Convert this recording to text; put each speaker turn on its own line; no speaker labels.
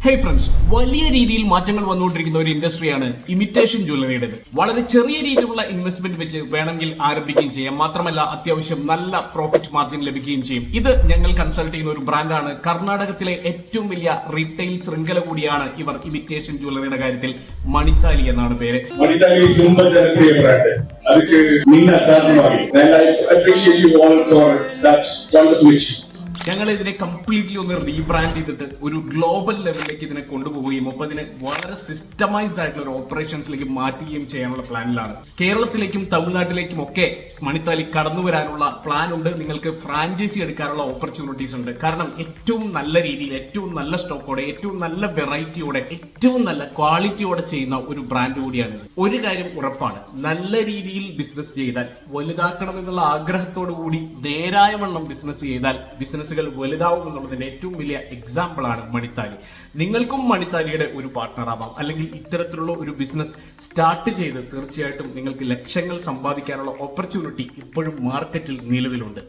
Hey friends, വലിയ രീതിയിൽ മാറ്റങ്ങൾ വന്നുകൊണ്ടിരിക്കുന്ന ഒരു ഇൻഡസ്ട്രിയാണ് ഇമിറ്റേഷൻ ജ്വല്ലറിയുടേത്. വളരെ ചെറിയ രീതിയിലുള്ള ഇൻവെസ്റ്റ്മെന്റ് വെച്ച് വേണമെങ്കിൽ ആരംഭിക്കുകയും ചെയ്യാം. മാത്രമല്ല അത്യാവശ്യം നല്ല പ്രോഫിറ്റ് മാർജിൻ ലഭിക്കുകയും ചെയ്യും. ഇത് ഞങ്ങൾ കൺസൾട്ട് ചെയ്യുന്ന ഒരു ബ്രാൻഡാണ്. കർണാടകത്തിലെ ഏറ്റവും വലിയ റീറ്റെയിൽ ശൃംഖല കൂടിയാണ് ഇവർ. ഇമിറ്റേഷൻ ജ്വല്ലറിയുടെ കാര്യത്തിൽ മണിത്താലി എന്നാണ് പേര്.
മണിത്താലി ತುಂಬಾ ಜನಪ್ರಿಯ ಬ್ರಾಂಡ್. ಅದಕ್ಕೆ ನಿನ್ನ ಕಾರಣವಾಗಿ and I appreciate you all for that wonderful achievement.
ഞങ്ങൾ ഇതിനെ കംപ്ലീറ്റ്ലി ഒന്ന് റീബ്രാൻഡ് ചെയ്തിട്ട് ഒരു ഗ്ലോബൽ ലെവലിലേക്ക് ഇതിനെ കൊണ്ടുപോവുകയും ഒപ്പം ഇതിനെ വളരെ സിസ്റ്റമൈസ്ഡ് ആയിട്ടുള്ള ഒരു ഓപ്പറേഷൻസിലേക്ക് മാറ്റുകയും ചെയ്യാനുള്ള പ്ലാനിലാണ്. കേരളത്തിലേക്കും തമിഴ്നാട്ടിലേക്കും ഒക്കെ മണിത്താലി കടന്നു വരാനുള്ള പ്ലാൻ ഉണ്ട്. നിങ്ങൾക്ക് ഫ്രാഞ്ചൈസി എടുക്കാനുള്ള ഓപ്പർച്യൂണിറ്റീസ് ഉണ്ട്. കാരണം ഏറ്റവും നല്ല രീതിയിൽ, ഏറ്റവും നല്ല സ്റ്റോക്കോടെ, ഏറ്റവും നല്ല വെറൈറ്റിയോടെ, ഏറ്റവും നല്ല ക്വാളിറ്റിയോടെ ചെയ്യുന്ന ഒരു ബ്രാൻഡ് കൂടിയാണിത്. ഒരു കാര്യം ഉറപ്പാണ്, നല്ല രീതിയിൽ ബിസിനസ് ചെയ്താൽ, വലുതാക്കണം എന്നുള്ള ആഗ്രഹത്തോടു കൂടി നേരായ വണ്ണം ബിസിനസ് ചെയ്താൽ ബിസിനസ് വലുതാവും എന്നുള്ളതിന്റെ ഏറ്റവും വലിയ എക്സാമ്പിൾ ആണ് മണിത്താലി. നിങ്ങൾക്കും മണിത്താലിയുടെ ഒരു പാർട്ട്ണർ ആവാം, അല്ലെങ്കിൽ ഇത്തരത്തിലുള്ള ഒരു ബിസിനസ് സ്റ്റാർട്ട് ചെയ്ത് തീർച്ചയായിട്ടും നിങ്ങൾക്ക് ലക്ഷങ്ങൾ സമ്പാദിക്കാനുള്ള ഓപ്പർച്യൂണിറ്റി ഇപ്പോഴും മാർക്കറ്റിൽ നിലവിലുണ്ട്.